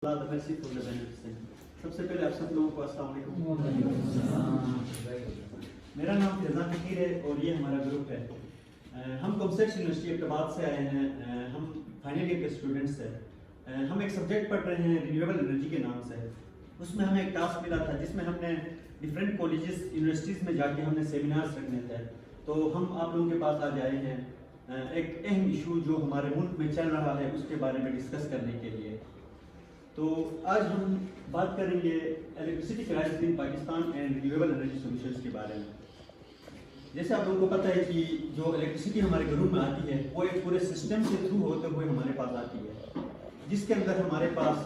सबसे पहले आप सब लोगों को अस्सलाम वालेकुम। मेरा नाम फैज़ान फ़कीर है और ये हमारा ग्रुप है। हम कॉमसेट्स यूनिवर्सिटी अहमदाबाद से आए हैं। हम फाइनल ईयर के स्टूडेंट्स हैं। हम एक सब्जेक्ट पढ़ रहे हैं रिन्यूएबल एनर्जी के नाम से। उसमें हमें एक टास्क मिला था जिसमें हमने डिफरेंट कॉलेजेस यूनिवर्सिटीज़ में जाके हमने सेमिनार्स रखने थे। तो हम आप लोगों के पास आज आए हैं एक अहम इशू जो हमारे मुल्क में चल रहा है उसके बारे में डिस्कस करने के लिए। तो आज हम बात करेंगे electricity crisis in Pakistan and renewable energy solutions के बारे में। जैसे आप लोगों को पता है कि जो इलेक्ट्रिसिटी हमारे घरों में आती है वो एक पूरे सिस्टम से थ्रू होते हुए हमारे पास आती है, जिसके अंदर हमारे पास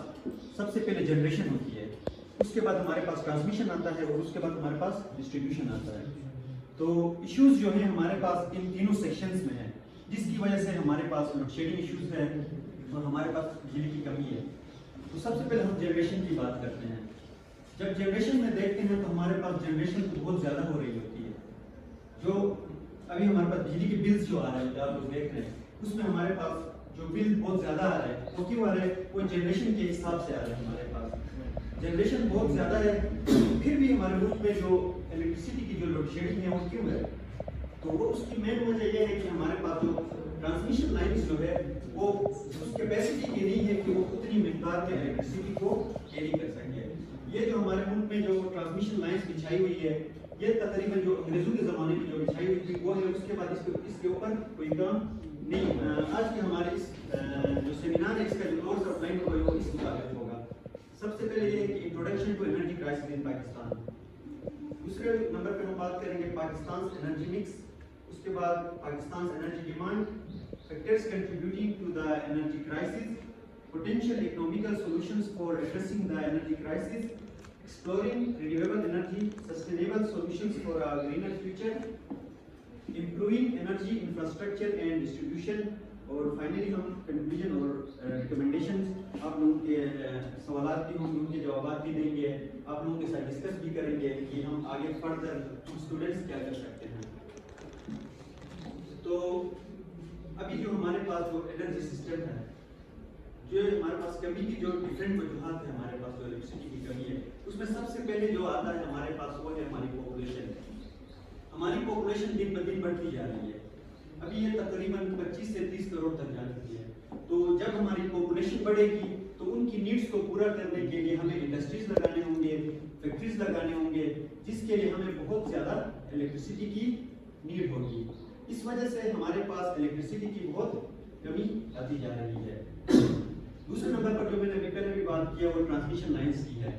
सबसे पहले जनरेशन होती है, उसके बाद हमारे पास ट्रांसमिशन आता है और उसके बाद हमारे पास डिस्ट्रीब्यूशन आता है। तो इश्यूज जो हैं हमारे पास इन तीनों सेक्शंस में है, जिसकी वजह से हमारे पास लोड शेडिंग इश्यूज है और हमारे पास बिजली की कमी है। तो सबसे पहले हम जनरेशन की बात करते हैं। जब जनरेशन में देखते हैं तो हमारे पास जनरेशन बहुत ज़्यादा हो रही होती है। जो अभी हमारे पास बिजली के बिल्स जो आ रहे हैं, आप लोग देख रहे हैं, उसमें हमारे पास जो बिल बहुत ज़्यादा आ रहा है वो क्यों आ रहा है? वो जनरेशन के हिसाब से आ रहा है। हमारे पास जनरेशन बहुत ज़्यादा है, फिर भी हमारे मुल्क में जो इलेक्ट्रिसिटी की जो लोड शेडिंग है वो क्यों है? तो वो उसकी मेन वजह यह है कि हमारे पास जो ट्रांसमिशन लाइन्स जो है वो उस कैपेसिटी की नहीं है कि वो उतनी मिकदार में इलेक्ट्रिसिटी को कैरी कर सके। ये जो हमारे मुल्क में जो ट्रांसमिशन लाइन्स बिछाई हुई है, ये तकरीबन जो अंग्रेजों के ज़माने में जो बिछाई हुई थी वो है। उसके बाद इसके ऊपर कोई काम नहीं। आज के हमारे इस जो सेमिनार है इसका जो कोर्स ऑफ लाइन होगा वो इस मुताबिक होगा। सबसे पहले ये है कि introduction to energy crisis in Pakistan. दूसरे नंबर पर हम बात करेंगे पाकिस्तान एनर्जी मिक्स। उसके बाद Pakistan energy demand, factors contributing to the energy crisis, potential economical solutions for addressing the energy crisis, exploring renewable energy, sustainable solutions for a greener future, improving energy infrastructure and distribution, और finally हम conclusion और recommendations आप लोगों के सवालात भी होंगे, उनके जवाब भी देंगे, आप लोगों के साथ डिस्कस भी करेंगे कि हम आगे फर्दर स्टूडेंट्स क्या कर सकते हैं। तो अभी जो हमारे पास जो एनर्जी सिस्टम है, जो हमारे पास कमी की जो डिफरेंट वजूहात है, हमारे पास जो इलेक्ट्रिसिटी की कमी है, उसमें सबसे पहले जो आता है हमारे पास वो है हमारी पॉपुलेशन। हमारी पॉपुलेशन दिन ब दिन बढ़ती जा रही है। अभी ये तकरीबन 25 से 30 करोड़ तक जा चुकी है। तो जब हमारी पॉपुलेशन बढ़ेगी तो उनकी नीड्स को पूरा करने के लिए हमें इंडस्ट्रीज लगाने होंगे, फैक्ट्रीज लगाने होंगे, जिसके लिए हमें बहुत ज़्यादा इलेक्ट्रिसिटी की नीड होगी। इस वजह से हमारे पास इलेक्ट्रिसिटी की बहुत कमी आती जा रही है। दूसरे नंबर पर जो मैंने पहले भी बात किया वो ट्रांसमिशन लाइंस की है।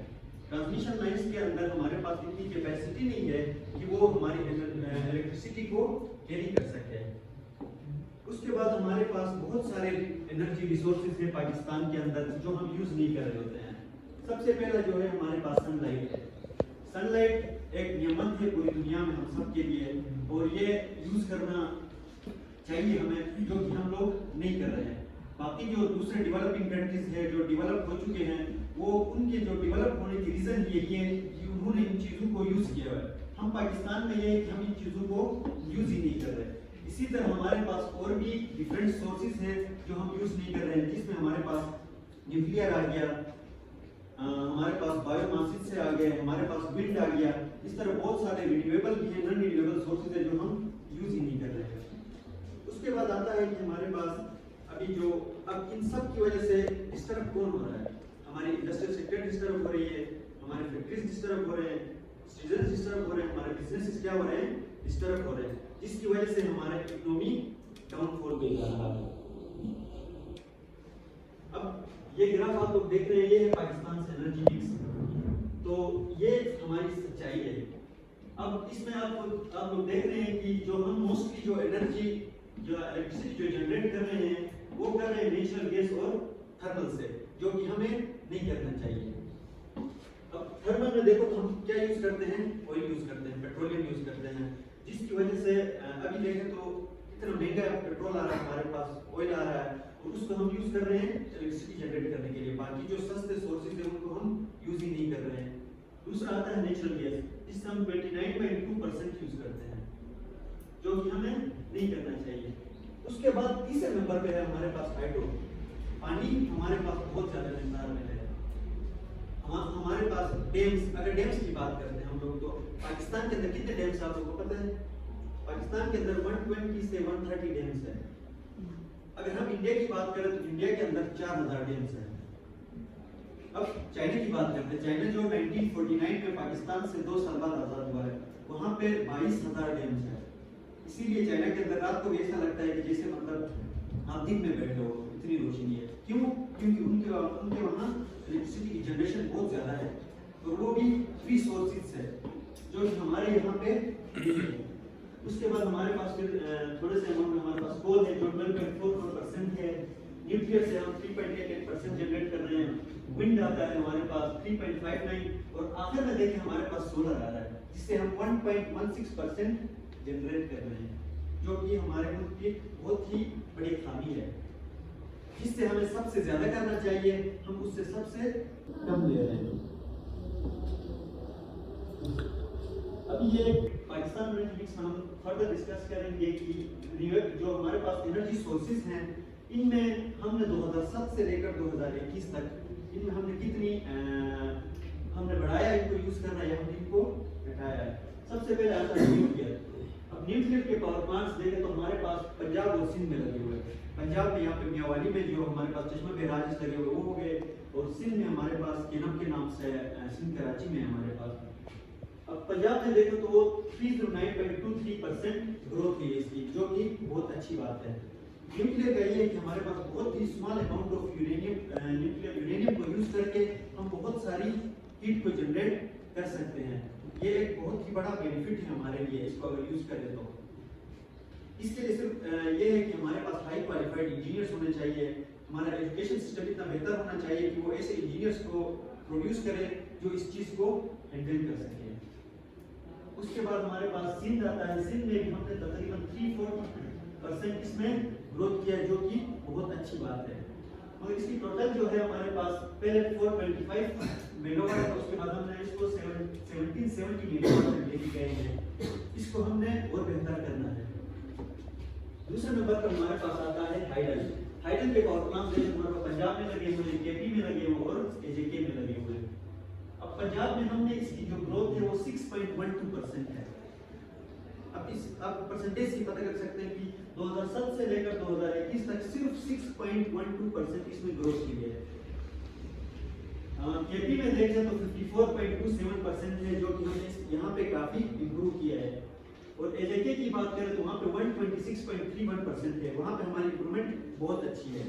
ट्रांसमिशन लाइंस के अंदर हमारे पास इतनी कैपेसिटी नहीं है कि वो हमारी इलेक्ट्रिसिटी को कैरी कर सके। उसके बाद हमारे पास बहुत सारे एनर्जी रिसोर्सेज हैं पाकिस्तान के अंदर जो हम यूज़ नहीं कर रहे होते हैं। सबसे पहला जो है हमारे पास सनलाइट है। सनलाइट एक नियमत है पूरी दुनिया में हम सब के लिए, और ये यूज़ करना चाहिए हमें, जो कि हम लोग नहीं कर रहे हैं। बाकी जो दूसरे डेवलपिंग कंट्रीज है जो डेवलप हो चुके हैं, वो उनके जो डेवलप होने की रीज़न यही है कि उन्होंने इन चीज़ों को यूज़ किया है। हम पाकिस्तान में ये है कि हम इन चीज़ों को यूज़ ही नहीं कर रहे। इसी तरह हमारे पास और भी डिफरेंट सोर्सेज हैं जो हम यूज़ नहीं कर रहे हैं, जिसमें हमारे पास न्यूक्लियर आ गया, हमारे पास बायोमासिस से आ गए, हमारे पास विंड आ गया। इस तरह बहुत सारे रिन्यूएबल भी हैं, नॉन रिन्यूएबल सोर्सेज हैं जो हम यूज़ ही नहीं कर रहे हैं। उसके बाद आता है कि हमारे पास अभी जो अब इन सब की वजह से डिस्टर्ब कौन हो रहा है? हमारी इंडस्ट्रियल सेक्टर डिस्टर्ब हो रही है, हमारे फैक्ट्रीज डिस्टर्ब हो रहे हैं, सिटीजन डिस्टर्ब हो रहे हैं, हमारे बिजनेसेस क्या हो रहे हैं? डिस्टर्ब हो रहे हैं, जिसकी वजह से हमारा इकोनॉमी डाउनफॉल हो रहा है। अब ये ग्राफ आप लोग देख रहे हैं, ये है पाकिस्तान से एनर्जी मिक्स। तो ये हमारी सच्चाई है। अब इसमें आप लोग देख रहे हैं कि जो हम मोस्टली जो एनर्जी जो इलेक्ट्रिसिटी जो जनरेट कर रहे हैं वो कर रहे हैं नेचुरल गैस और थर्मल से, जो कि हमें नहीं करना चाहिए। अब थर्मल में देखो तो हम क्या यूज करते हैं? ऑयल यूज करते हैं, पेट्रोलियम यूज करते हैं, जिसकी वजह से अभी देखें तो इतना महंगा पेट्रोल आ रहा है, हमारे पास ऑयल आ रहा है, और उसको हम यूज कर रहे हैं इलेक्ट्रिसिटी जनरेट करने के लिए। बाकी जो सस्ते सोर्सेज हैं उनको हम यूज ही नहीं कर रहे हैं। दूसरा आता है नेचुरल गैस, जिससे हम 29.2% यूज करते हैं, जो कि हमें नहीं करना चाहिए। उसके बाद तीसरे नंबर पे है हमारे पास हाइड्रो। पानी हमारे पास बहुत ज़्यादा मिकदार में है, हाँ, हमारे पास डैम्स, अगर डैम्स की बात करते हैं हम लोग, तो पाकिस्तान के अंदर कितने डैम्स आप लोगों को पता है? पाकिस्तान के अंदर 120 से 130 डैम्स है। अगर हम इंडिया की बात करें तो इंडिया के अंदर 4000 डैम्स है। अब चाइना की बात करते हैं। चाइना जो 1949 में पाकिस्तान से 2 साल बाद आजाद हुआ है, वहाँ पे 22,000 डैम्स है। इसीलिए चाइना के अंदर रात को भी ऐसा लगता है कि जैसे मतलब आप दिन में बैठे हो, इतनी रोशनी है। क्यों? क्योंकि उनके वहाँ इलेक्ट्रिसिटी की जनरेशन बहुत ज़्यादा है, और वो भी फ्री सोर्सेज है, जो हमारे यहाँ पे नहीं है। उसके बाद हमारे पास फिर थोड़े से अमाउंट हमारे पास कोल है जो 12.44% है। न्यूक्लियर से हम 3.88% जनरेट कर रहे हैं। विंड आता है हमारे पास 3.59, और आखिर में देखें हमारे पास सोलर आ रहा है, जिससे हम 1.16% जनरेट कर रहे हैं, जो कि हमारे मुल्क की बहुत ही बड़ी खामी है। जिससे हमें सबसे ज्यादा करना चाहिए, हम उससे सबसे कम ले रहे हैं। अभी ये पाकिस्तान एनर्जी में हम फर्दर डिस्कस करेंगे कि जो हमारे पास एनर्जी सोर्सेज हैं, इनमें हमने 2007 से लेकर 2021 तक इनमें हमने कितनी हमने बढ़ाया इनको यूज करना, या हमने इनको घटाया है। सबसे पहले आता है न्यूक्लियर। अब न्यूक्लियर के पावर प्लांट्स देखें तो हमारे पास पंजाब और सिंध में लगे हुए हैं। पंजाब में यहाँ पे मियावाली में जो हमारे पास चश्मा बेराज लगे हुए वो हो गए, और सिंध में हमारे पास केनम के नाम से सिंध कराची में हमारे पास। अब पंजाब में देखें तो वो 309.23% ग्रोथ हुई है इसकी, जो कि बहुत अच्छी बात है। न्यूक्लियर का ये है कि हमारे पास बहुत ही स्मॉल अमाउंट ऑफ यूरेनियम को यूज करके हम बहुत सारी हीट को जनरेट कर सकते हैं। ये एक बहुत ही बड़ा बेनिफिट है हमारे लिए, इसको अगर यूज करें तो। इसके लिए सिर्फ ये है कि हमारे पास हाई क्वालिफाइड इंजीनियर्स होने चाहिए। हमारा एजुकेशन सिस्टम इतना बेहतर होना चाहिए कि वो ऐसे इंजीनियर्स को प्रोड्यूस करे जो इस चीज को हैंडल कर सके। उसके बाद हमारे पास सिंध आता है। सिंध में भी हमने तकरीबन 3-4% इसमें ग्रोथ किया, जो कि बहुत अच्छी बात है। और इसकी टोटल जो है हमारे पास पहले 425 मेगावाट, उसके बाद हमने इसको 1770 मेगावाट लेके गए हैं। इसको हमने और बेहतर करना है। दूसरे नंबर पर हमारे पास आता है हाइडल। हाइडल के पावर प्लांट जैसे हमारे पंजाब में लगे हुए, केपी में लगे हुए और एजेके में लगे हुए। अब पंजाब में हमने इसकी जो ग्रोथ है वो 6.12% है। अब इस आप परसेंटेज से पता कर सकते हैं कि 2007 से लेकर 2021 तक सिर्फ 6.12% इसमें ग्रोथ हुई है। केपी में देखें तो 54.27% है, जो कि हमने यहाँ पे काफी इंप्रूव किया है। और एजेके की बात करें तो वहाँ पे 126.31% है, वहाँ पे हमारी इंप्रूवमेंट बहुत अच्छी है।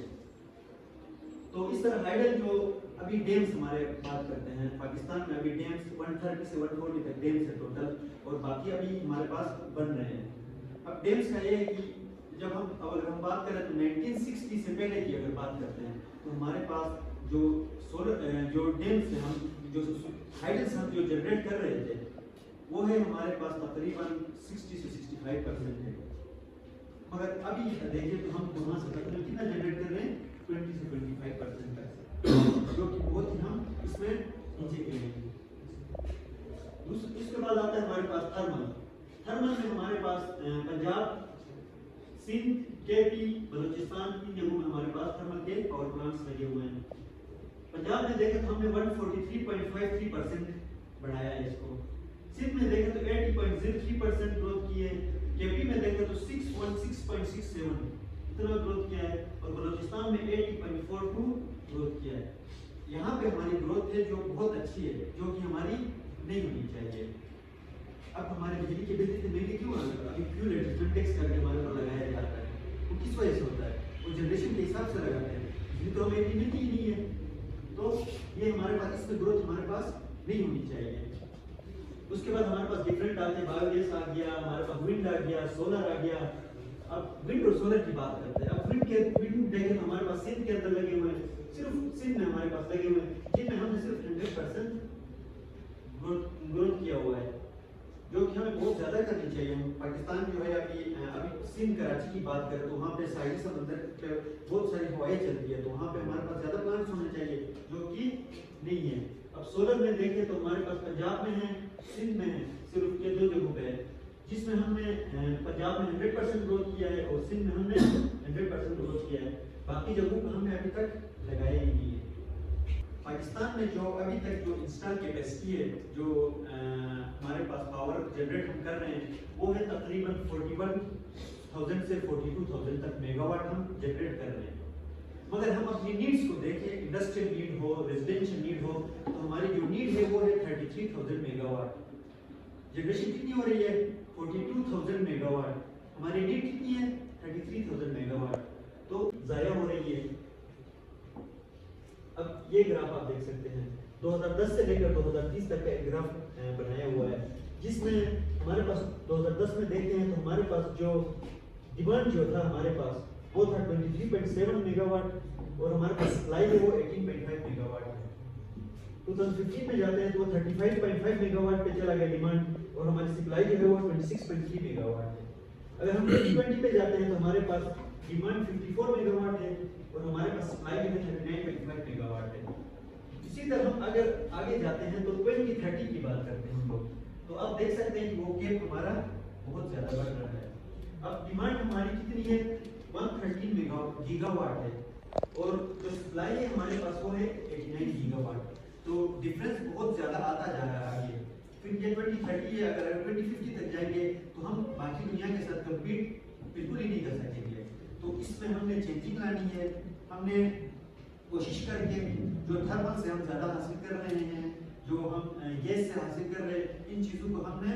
तो इस तरह हाइडल जो अभी डैम्स हमारे बात करते हैं, पाकिस्तान में अभी डैम्स 130 से 140 तक डैम्स है टोटल, और बाकी अभी हमारे पास बन रहे हैं। अब डैम्स का ये है कि जब अगर हम बात करें तो 1960 से पहले की अगर बात करते हैं तो हमारे पास जो डैम्स है, हम जो हाइडल्स हम जो जनरेट कर रहे थे, वो है हमारे पास तकरीबन 60 से 65% है। मगर अभी देखिए तो हम वहाँ से तकरीबन कितना जनरेट कर रहे हैं, 20 से 25% तक, जो कि बहुत ही हम इसमें नीचे गए हैं। उसके बाद आता है हमारे पास थर्मल। थर्मल में हमारे पास पंजाब, सिंध, केपी, बलूचिस्तान, इन जगहों में हमारे पास थर्मल के पावर प्लांट्स लगे हुए हैं। पंजाब में देखें तो हमने 143.53% बढ़ाया है इसको। सिंध में देखें तो 80.03% ग्रोथ की है। केपी में देखें तो 616.67 इतना ग्रोथ किया है, और बलूचिस्तान में 80.42 ग्रोथ किया है। यहाँ पे हमारी ग्रोथ है जो बहुत अच्छी है, जो कि हमारी नहीं होनी चाहिए। अब हमारे बिजली के बिल इतने महंगे क्यों आ रहे हैं? अभी फ्यूल एडजस्टमेंट टैक्स करके हमारे ऊपर लगाया जाता है, वो किस वजह से होता है? वो जनरेशन के हिसाब से लगाते हैं, बिजली तो हमें इतनी मिलती ही नहीं है। तो ये हमारे पास इसमें ग्रोथ हमारे पास नहीं होनी चाहिए। उसके बाद हमारे पास डिफरेंट आते हैं, बायोगैस आ गया, हमारे पास विंड आ गया, सोलर आ गया। अब विंड और सोलर की बात करते हैं। अब विंड देखें हमारे पास सिंध के अंदर लगे हुए हैं, सिर्फ सिंध में हमारे पास लगे हुए हैं, जिनमें हमने सिर्फ 100% ग्रोथ किया हुआ है, जो कि हमें बहुत ज्यादा करनी चाहिए। हम पाकिस्तान जो है अभी सिंध कराची की बात करें तो वहाँ पे साहिल समंदर पे बहुत सारी हवाएं चलती है, तो वहाँ पे हमारे पास ज्यादा प्लांट्स होने चाहिए, जो कि नहीं है। अब सोलर में देखें तो हमारे पास पंजाब में है, सिंध में है, सिर्फ ये 2 जगहों पे है, जिसमें हमने पंजाब में 100% ग्रोथ किया है और सिंध में हमने 100% ग्रोथ किया है। बाकी जगहों पर हमने अभी तक लगाया ही नहीं है। पाकिस्तान में जो अभी तक जो इंस्टॉल कैपेसिटी है, जो हमारे पास पावर जनरेट हम कर रहे हैं, वो है तकरीबन 41,000 से 42,000 तक मेगावाट हम जनरेट कर रहे हैं। मगर हम अपनी नीड्स को देखें, इंडस्ट्रियल नीड हो, रेजिडेंशियल नीड हो, तो हमारी जो नीड है वो है 33,000 मेगावाट। जनरेशन कितनी हो रही है? 42,000 मेगावाट। हमारी नीड कितनी है? 33,000 मेगावाट। तो ज़ाया हो रही है। अब ये ग्राफ आप देख सकते हैं, 2010 से लेकर 2030 तक का एक ग्राफ बनाया हुआ है, जिसमें हमारे पास 2010 में देखते हैं तो हमारे पास जो डिमांड जो था हमारे पास वो था 23.7 मेगावाट और हमारे पास सप्लाई है वो 18.5 मेगावाट है। 2015 में जाते हैं तो वो 35.5 मेगावाट पे चला गया डिमांड और हमारी सप्लाई जो है वो 26.3 मेगावाट है। अगर हम 2020 पे जाते हैं तो हमारे पास डिमांड 54 मेगावाट है और हमारे पास सप्लाई जो है 39.5 मेगावाट है। इसी तरह हम अगर आगे जाते हैं तो 2030 की बात करते हैं हम लोग, तो आप देख सकते हैं कि वो गैप हमारा बहुत ज़्यादा बढ़ रहा है। अब डिमांड हमारी कितनी है? 113 गीगावाट है और जो सप्लाई है हमारे पास वो है 89 गीगावाट। तो डिफरेंस बहुत ज़्यादा आता जा रहा है आगे। फिर ये 2030 है, अगर 2050 तक जाएंगे तो हम बाकी दुनिया के साथ कम्पीट बिल्कुल ही नहीं कर सकेंगे। तो इसमें हमने चेंजिंग लानी है। हमने कोशिश करके जो थर्मल से हम ज़्यादा हासिल कर रहे हैं, जो हम गैस से हासिल कर रहे हैं, इन चीज़ों को हमने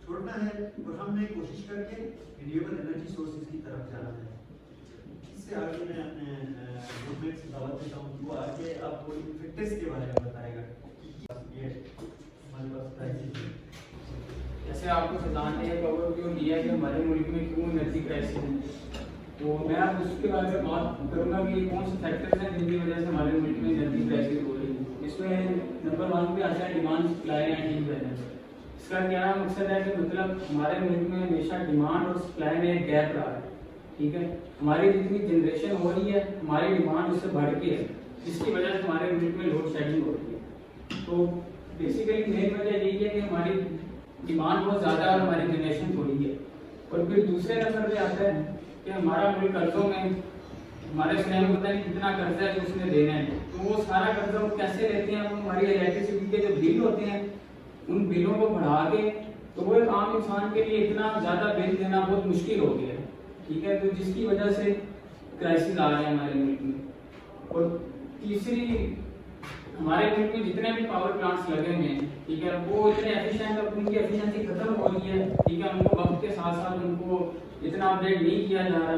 छोड़ना है और हमने कोशिश करके रिन्यूएबल एनर्जी सोर्सेज की तरफ जाना है। इससे आगे मैं अपने ग्रुपमेट से दावत देता हूँ, वो आगे आपको फैक्टर्स के बारे में बताएगा। ये हमारे पास क्राइसिस है, जैसे आपको फैजान ने एक ओवरव्यू दिया कि हमारे मुल्क में क्यों एनर्जी क्राइसिस है, तो मैं आप उसके बारे में बात करूँगा कि कौन से फैक्टर्स हैं जिनकी वजह से हमारे मुल्क में एनर्जी क्राइसिस हो रही है। इसमें नंबर 1 पे आता है डिमांड, सप्लाई एंड इम्बैलेंस। इसका क्या मकसद है कि मतलब हमारे मुल्क में हमेशा डिमांड और सप्लाई में एक गैप रहा है, ठीक है। हमारी जितनी जनरेशन हो रही है, हमारी डिमांड उससे बढ़ के है, जिसकी वजह से हमारे मुल्क में लोड शेडिंग हो रही है। तो बेसिकली मेन वजह यही है कि हमारी डिमांड बहुत ज़्यादा है और हमारी जनरेशन थोड़ी है। और फिर दूसरे नंबर पे आता है कि हमारा मुल्क कर्जों में, हमारे सुनने में पता नहीं कितना कर्जा है जो उसने देना है, तो वो सारा कर्जा वो कैसे लेते हैं? वो हमारी इलेक्ट्रिसिटी के जो बिल होते हैं उन बिलों को बढ़ा के, तो वो एक आम इंसान के लिए इतना ज़्यादा बिल देना बहुत मुश्किल हो गया है, ठीक है। तो जिसकी वजह से क्राइसिस आ रहे हैं हमारे मुल्क में। और तीसरी, हमारे मुल्क में जितने भी पावर प्लांट्स लगे हुए हैं, ठीक है, वो इतने एफिशिएंट, अब उनकी एफिशिएंसी खत्म हो रही है, ठीक है। उनको वक्त के साथ साथ उनको इतना अपडेट नहीं किया जा रहा,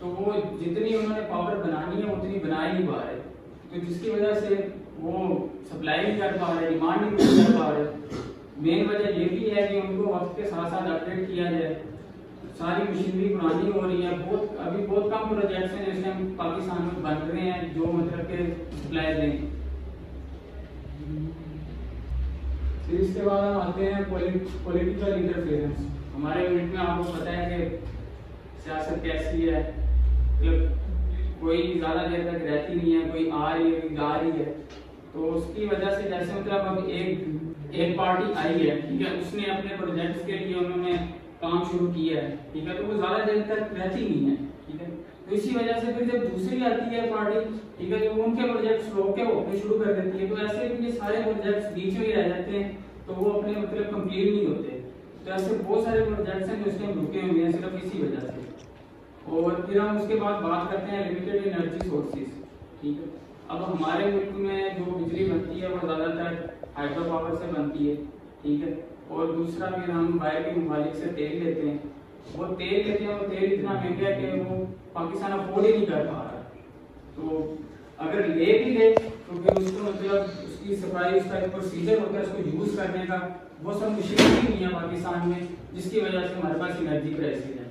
तो वो जितनी उन्होंने पावर बनानी है उतनी बना ही नहीं पा रहे, तो जिसकी वजह से वो सप्लाई नहीं कर पा रहे, डिमांड नहीं पूरी कर पा रहे। मेन वजह ये भी है कि उनको वक्त के साथ साथ अपडेट किया जाए। सारी मशीनरी पुरानी हो रही है, अभी बहुत कम प्रोजेक्ट्स हैं जैसे हम पाकिस्तान में बन रहे हैं जो मतलब के सप्लाई दें। फिर इसके बाद हम आते हैं पॉलिटिकल इंटरफेरेंस। हमारे मुल्क में आपको पता है कि सियासत कैसी है, मतलब कोई ज़्यादा देर तक रहती नहीं है, कोई आ रही है, कोई जा रही है। तो उसकी वजह से जैसे मतलब अब एक पार्टी आई है, ठीक है, उसने अपने प्रोजेक्ट्स के लिए उन्होंने काम शुरू किया है, ठीक है, तो वो ज़्यादा देर तक रहती नहीं है, ठीक है। तो इसी वजह से फिर जब दूसरी आती है पार्टी, ठीक है, तो उनके प्रोजेक्ट्स रोक के वो अपने शुरू कर देती है, तो ऐसे भी ये सारे प्रोजेक्ट्स बीच में ही रह जाते हैं, तो वो अपने मतलब कंप्लीट नहीं होते। तो ऐसे बहुत सारे प्रोजेक्ट्स हैं जो इसमें रुके हुए हैं सिर्फ इसी वजह से। और फिर हम उसके बाद बात करते हैं लिमिटेड एनर्जी सोर्सेज, ठीक है। अब हमारे मुल्क में जो बिजली बनती है वो ज़्यादातर हाइड्रो पावर से बनती है, ठीक है। और दूसरा फिर हम बाहर के ममालिक से तेल लेते हैं, वो तेल इतना महंगा है कि वो पाकिस्तान अफोर्ड ही नहीं कर पा रहा। तो अगर ले भी ले तो फिर उसको मतलब उसकी सप्लाई, उसका एक प्रोसीजर होता है उसको यूज़ करने का, वो सब मुश्किल ही नहीं है पाकिस्तान में, जिसकी वजह से हमारे पास एनर्जी क्राइसिस है।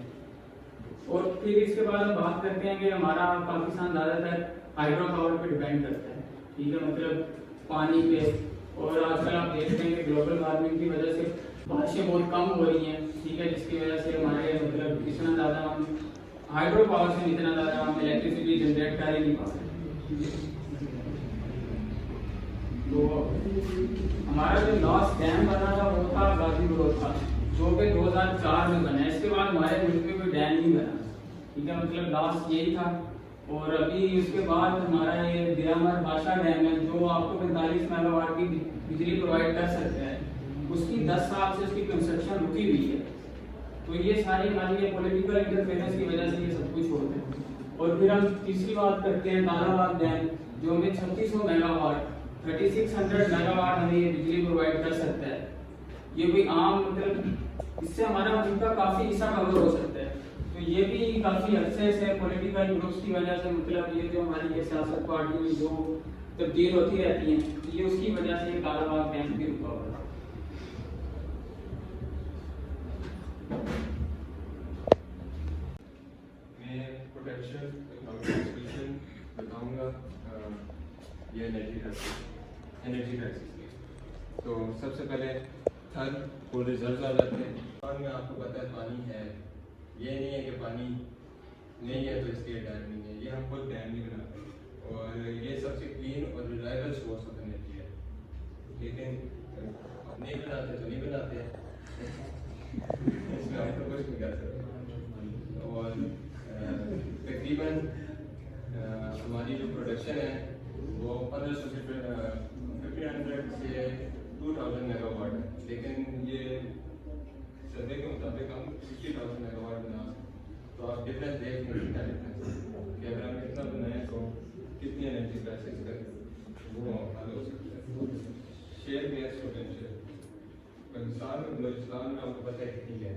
और फिर इसके बाद हम बात करते हैं कि हमारा पाकिस्तान ज़्यादातर हाइड्रो पावर पे डिपेंड करता है, ठीक है, मतलब पानी पे। और आजकल आप देखते हैं कि ग्लोबल वार्मिंग की वजह से बारिशें बहुत कम हो रही हैं, ठीक है, जिसकी वजह से हमारे मतलब इतना ज़्यादा हम हाइड्रो पावर से इतना ज़्यादा हम इलेक्ट्रिसिटी जनरेट कर ही नहीं पा रहे। तो हमारा जो लास्ट डैम बना था वो था गाजीपुर था, जो कि 2004 में बना। इसके बाद हमारे मुल्क में कोई डैम नहीं बना, ठीक है, मतलब लास्ट यही था। और अभी उसके बाद हमारा ये दियामर भाषा डैम है जो आपको 45 मेगावाट की बिजली प्रोवाइड कर सकता है, उसकी 10 साल से उसकी कंस्ट्रक्शन रुकी हुई है। तो ये सारी हमारी ये पॉलिटिकल इंटरफेरेंस की वजह से ये सब कुछ होता है। और फिर हम तीसरी बात करते हैं तालाबाद डैम जो हमें 3600 मेगावाट 3600 मेगावाट हमें ये बिजली प्रोवाइड कर सकता है। ये कोई आम मतलब इससे हमारा उनका काफ़ी हिस्सा कवर हो सकता है। तो ये भी काफ़ी एक्सेस है पॉलिटिकल ग्रुप्स की वजह से, मतलब ये जो हमारी ये सियासत पार्टी में जो तब्दील होती रहती हैं ये उसकी वजह से ये तालाबाद डैम भी रुका हुआ है। मैं पोटेंशियल एक्सप्रेशन बताऊंगा ये एनर्जी क्राइसिस। तो सबसे पहले थर को रिजर्व आ जाते हैं। पानी में आपको पता है पानी है, ये नहीं है कि पानी नहीं है तो इसके डैम नहीं है, ये हम खुद डैम नहीं बनाते। और ये सबसे क्लीन और रिलायबल सोर्स ऑफ एनर्जी है, लेकिन नहीं बनाते तो नहीं बनाते हैं इसमें हम तो कुछ नहीं कर सकते। और तकरीबन हमारी जो प्रोडक्शन है वो 1500 से 1500 से 2000 मेगावाट है, लेकिन ये सर्वे के मुताबिक हम 60,000 मेगावाट बना सकते। तो आप डिफरेंस देख कितना डिफरेंस कि अगर हम इतना बनाएं तो कितनी एनर्जी क्राइसिस का वो हल हो सकता है। शेयर गैस पोटेंशियल पाकिस्तान में बलूचिस्तान में आपको पता है कितनी है,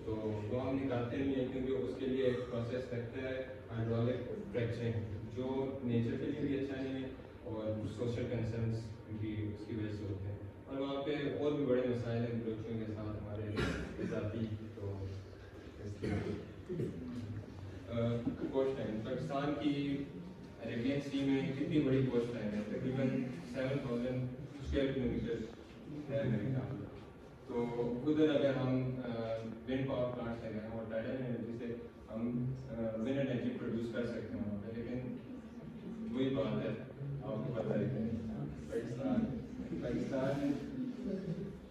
तो वो हम निकालते नहीं है क्योंकि उसके लिए एक प्रोसेस लगता है हाइड्रोलिक फ्रैक्चरिंग, जो नेचर के लिए भी अच्छा नहीं है और सोशल कंसर्न्स भी उसकी वजह से होते हैं। और वहाँ पे और भी बड़े मसाइल हैं बलूचियों के साथ हमारे जाती। तो कोस्ट लाइन पाकिस्तान की अरेबियन सी में कितनी बड़ी कोस्ट लाइन है, तकरीबन 7000 स्क्वायर किलोमीटर है अमेरिका। तो उधर अगर हम विंड पावर प्लांट्स लगाएं और टाइडल एनर्जी से हम विंड एनर्जी प्रोड्यूस कर सकते हैं वहाँ पर, लेकिन वही बात है आपको पता है पाकिस्तान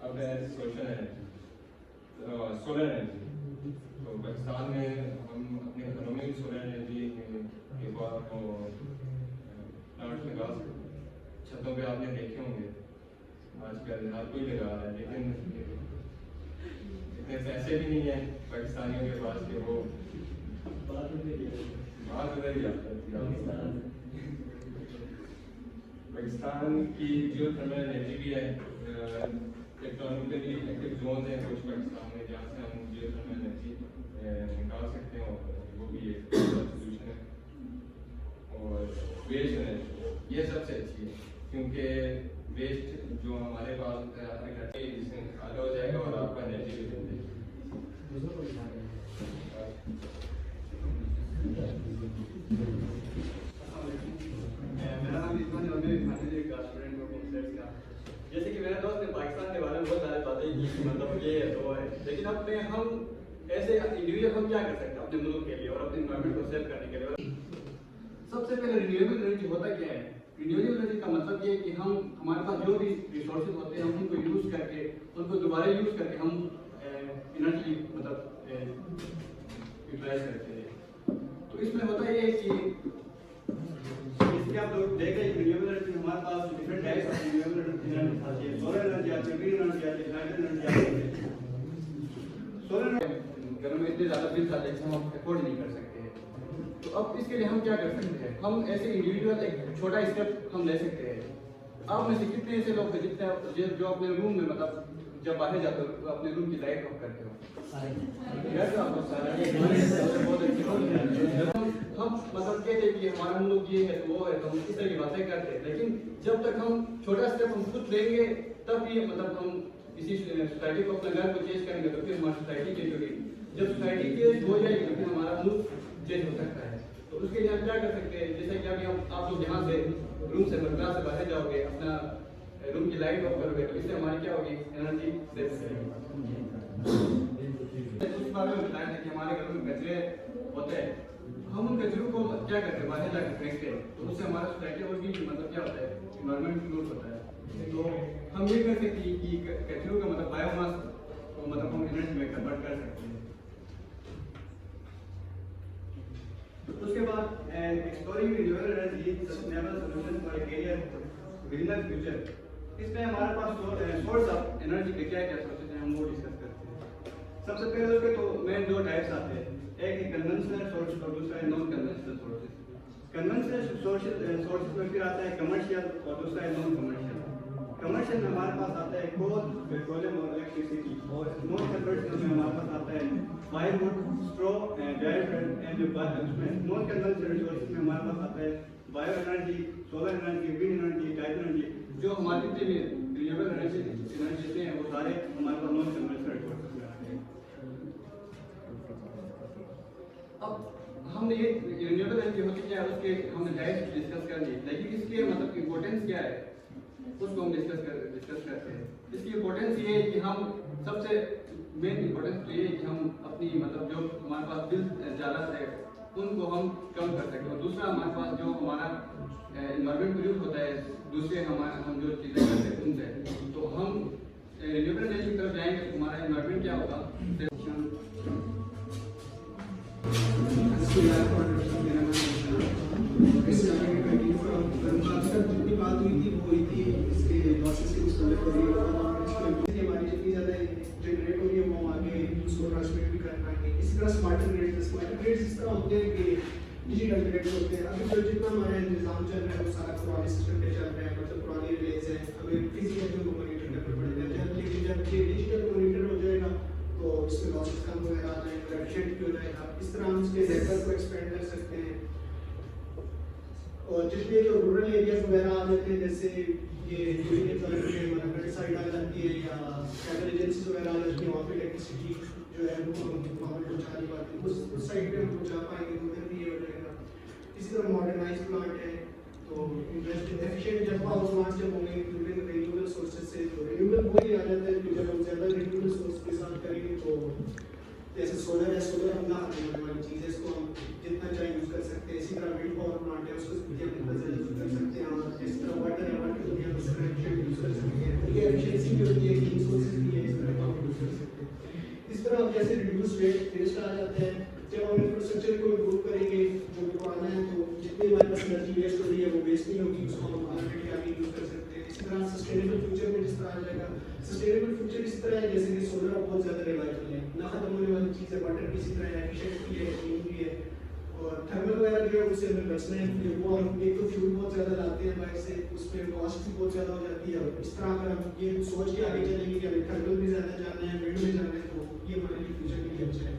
अब है सोशल एनर्जी सोलर एनर्जी। तो पाकिस्तान में हम अपने घरों में भी सोलर एनर्जी के बाद को प्लांट लगा सकते। छतों पे आपने देखे होंगे आजकल हर कोई लगा रहा है, लेकिन इतने पैसे भी नहीं है पाकिस्तानियों के पास कि वो बात उधर ही आता है। पाकिस्तान की जो थर्मल एनर्जी भी है, इकोनॉमिकली एक्टिव जोन है कुछ पाकिस्तान में जहाँ से हम जियो थर्मल एनर्जी निकाल सकते हैं, और वो भी एक सोल्यूशन है। और वेस्ट एनर्जी ये सबसे अच्छी है क्योंकि वेस्ट जो हमारे पास होता है इकट्ठे जिसमें खाली हो जाएगा और आपका एनर्जी भी दे देगा। मेरा नाम इस्मान है और मैं फाइनल का स्टूडेंट हूँ कॉमर्स का। जैसे कि मेरा दोस्त ने पाकिस्तान के बारे में बहुत सारी बातें की कि मतलब ये है तो है, लेकिन अब में हम ऐसे इंडिविजुअल हम क्या कर सकते हैं अपने मुल्क के लिए और अपने एनवायरनमेंट को सेव करने के लिए। सबसे पहले रिन्यूएबल एनर्जी होता क्या है? रिन्यूएबल एनर्जी का मतलब ये है कि हम हमारे पास जो भी रिसोर्सेज होते हैं हम उनको यूज़ करके उनको दोबारा यूज़ करके हम एनर्जी मतलब यूटिलाइज करते हैं। तो इसमें होता ये है कि इसके आप लोग देख रहे हैं रिन्यूएबल एनर्जी हमारे पास different types of renewable energy आती है। सोलर एनर्जी आती है, विंड एनर्जी आती है, हाइड्रो एनर्जी आती है। सोलर घर में इतने ज़्यादा बिल आते हैं हम अफोर्ड नहीं कर सकते। तो अब इसके लिए हम क्या कर सकते हैं? हम ऐसे इंडिविजुअल एक छोटा स्टेप हम ले सकते हैं। आप में से कितने ऐसे लोग हैं जितने जो अपने रूम में मतलब जब बाहर जाते हो तो अपने रूम की लाइट ऑफ करते हो? हम मतलब कहते हैं कि हमारा मुल्क ये है तो वो है, तो हम इस तरह की बातें करते हैं, लेकिन जब तक हम छोटा स्टेप हम खुद लेंगे तब ये मतलब हम किसी सोसाइटी को अपने घर को चेंज करेंगे तो फिर हमारी सोसाइटी चेंज होगी। जब सोसाइटी चेंज हो जाएगी तो फिर हमारा मुल्क चेंज हो सकता है। तो उसके लिए हम क्या कर सकते हैं? जैसे कि अभी हम आप लोग यहाँ से रूम से मदरसा से बाहर जाओगे, अपना रूम की लाइट ऑफ करोगे तो इससे हमारी क्या होगी? एनर्जी सेव करेगी। उस बारे में बताया था कि हमारे घरों में कचरे होते हैं, हम उन कचरों को क्या करते हैं? बाहर जाकर फेंकते हैं, तो उससे हमारा सोसाइटी और भी मतलब क्या होता है? इन्वायरमेंट ग्रोथ होता है। तो हम ये कर सकते हैं कि कचरों का मतलब बायोमास को मतलब हम एनर्जी में कन्वर्ट कर सकते हैं। उसके बाद exploring renewable energy sustainable solution for a career greener future. इसमें हमारे पास सोर्स ऑफ एनर्जी के क्या क्या सोर्सेज हैं हम वो डिस्कस करते हैं। सबसे पहले उसके तो मेन दो टाइप्स आते हैं, एक है कन्वेंशनल सोर्स और दूसरा है non conventional sources. Conventional sources में फिर आता है कमर्शियल और दूसरा है नॉन कमर्शियल। कमर्शियल में हमारे पास आता है कोल, पेट्रोलियम और इलेक्ट्रिसिटी, और नॉन कन्वेंशनल में हमारे पास आता है firewood, straw and dry and non conventional resources में हमारे पास आता है bio energy, solar energy, wind energy, tide energy, जो हमारे जितने भी रिन्यूएबल एनर्जी हैं वो सारे हमारे पास नॉन कन्वेंशनल रिसोर्सेज में आते हैं। अब हमने ये रिन्यूएबल एनर्जी होती क्या है उसके हमने टाइप्स डिस्कस कर लिए, लेकिन इसके मतलब इम्पोर्टेंस क्या है उसको हम डिस्कस करते हैं। इसकी इम्पोर्टेंस ये है कि हम सबसे मेन इम्पोर्टेंस तो ये है कि हम अपनी मतलब जो हमारे पास बिल ज़्यादा है उनको हम कम कर सकें, और दूसरा हमारे पास जो हमारा इन्वायरमेंट प्रोड्यूस होता है दूसरे हम जो चीज़ें करते हैं उनसे, तो हम रिन्यूएबल एनर्जी की तरफ जाएंगे तो हमारा इन्वायरमेंट क्या होगा। जितनी बात हुई थी वो हुई थी इसके लॉसेस की हमारी जितनी ज़्यादा जनरेट हो रही है वो आगे उसको ट्रांसमिट भी कर पाएंगे। इसी तरह स्मार्टर ग्रिड्स इस तरह होते हैं कि डिजिटल ग्रिड्स होते हैं। अभी जो जितना हमारा निज़ाम चल रहा है वो सारा पुराने सिस्टम पे चल रहा है, मतलब पुरानी रिलेज है, हमें फिजिकल को मॉनिटर करना पड़ेगा। लेकिन जब ये डिजिटल मॉनिटर हो जाएगा तो इसमें लॉसेस कम वगैरह आ जाएंगे, एफिशिएंट भी हो जाएगा। इस तरह हम इसके नेटवर्क को एक्सपेंड कर सकते हैं। और जितने जो रूरल एरियाज वगैरह आ जाते हैं, जैसे ये साइड आ जाती है या कैबल एजेंसीज वगैरह आ जाती है, वहाँ पे इलेक्ट्रिसिटी जो है वो वहाँ पे पहुँचा नहीं पाती, उस साइड पे हम पहुँचा पाएंगे तो उधर भी ये हो जाएगा। इसी तरह मॉडर्नाइज प्लांट है तो एफिशिएंट जब पावर प्लांट जब होंगे इंक्लूडिंग रिन्यूएबल सोर्सेज से, तो रिन्यूएबल वही आ जाता है कि जब हम ज़्यादा रिन्यूएबल सोर्स के साथ करेंगे तो जैसे सोलर है, सोलर हम ना होने वाली चीज़ है, इसको हम जितना चाहे यूज़ कर सकते हैं। इसी तरह विंड पावर प्लांट है उसको भी हम जितना ज़्यादा यूज़ कर सकते हैं, और इस तरह वाटर है, वाटर को भी हम इस तरह एफिशिएंट यूज़ कर सकते हैं। ये एफिशिएंसी भी होती है कि रिसोर्सेज भी है, इस तरह का हम यूज़ कर सकते हैं। इस तरह हम जैसे रिड्यूस वेस्ट आ जाते हैं, जब हम इंफ्रास्ट्रक्चर को इम्प्रूव करेंगे जो भी पुराना है तो जितनी हमारे पास एनर्जी वेस्ट हो रही है वो वेस्ट नहीं होगी, उसको हम ऑलरेडी आगे यूज़ कर सकते हैं। इसी तरह सस्टेनेबल फ्यूचर में जिस तरह आ जाएगा, सस्टेनेबल फ्यूचर इस तरह है जैसे कि सोलर बहुत ज़्यादा रिलायबल है, ना खत्म होने वाली चीज़ है, वाटर भी इसी तरह एफिशिएंट भी है, क्लीन भी है, और थर्मल वगैरह जो है उससे हमें बचना है। वो हम एक तो फ्यूल बहुत ज़्यादा लाते हैं बाहर से, उसमें कॉस्ट भी बहुत ज़्यादा हो जाती है। इस तरह अगर हम ये सोच के आगे चलेंगे कि हमें थर्मल भी ज़्यादा जाना है, विंड में जाना है, तो ये हमारे लिए फ्यूचर के लिए अच्छा है।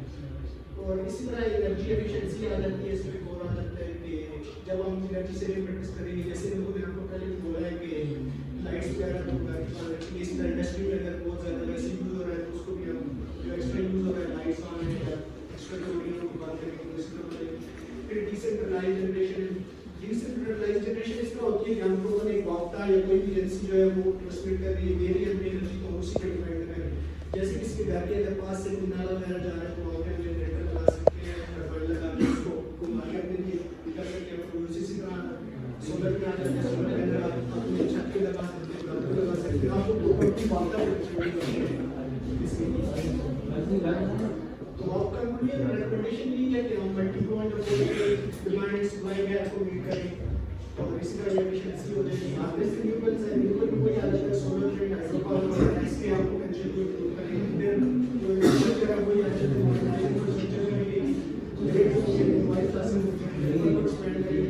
और इसी तरह एनर्जी एफिशिएंसी आ जाती है, इसमें और आ जाता है कि जब हम एनर्जी सेविंग प्रैक्टिस करेंगे, जैसे मैंने आपको पहले भी बोला है कि लाइट्स वगैरह तो इस तरह इंडस्ट्री में अगर बहुत ज़्यादा वैसे यूज़ हो रहा है तो उसको भी हम जो एक्स्ट्रा यूज़ हो रहा है लाइट्स ऑन है या एक्स्ट्रा लोडिंग को बात करेंगे तो इसको करेंगे। फिर डिसेंट्रलाइज जनरेशन इस तरह होती है कि हम लोगों ने एक वक्ता या कोई भी एजेंसी जो है वो ट्रांसमिट कर रही है, मेरी अपनी एनर्जी तो उसी पे डिपेंड करें। जैसे किसी घर के अगर पास से कोई नाला वगैरह जा रहा है तो वहाँ पे हम जनरेटर लगा सकते हैं, टर्बाइन लगा के उसको घुमा के अपने लिए कर सकते हैं। तो इसी तरह सोलर पे आ जाते हैं, सोलर पैनल आप अपने छत पे लगा सकते हैं, घर पे लगा सकते हैं, आपको प्रॉपर्टी वाक्ता तो आपका ये रिकमेंडेशन यही है कि हम multi point demand and supply gap को मीट करें और इसी तरह एफिशिएंसी हो जाएगी। आपने रिन्यूएबल्स है, रिन्यूएबल कोई आ जाता है, सोलर विंड हाइड्रो पावर, इसके आपको कंसेप्ट को इम्प्रूव करें। फिर जो इंफ्रास्ट्रक्चर वही आ जाता है, मॉडर्नाइज इंफ्रास्ट्रक्चर में भी ग्रेड हो गए, मोबाइल क्लासेस को एक्सपेंड करें,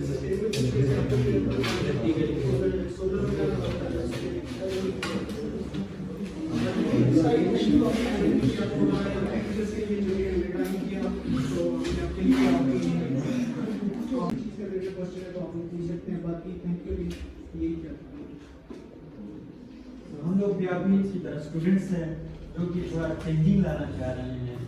सस्टेनेबल से आपको सोलर वगैरह हम लोग भी अभी इसी तरह स्टूडेंट्स हैं जो कि थोड़ा चेंजिंग लाना चाह रहे हैं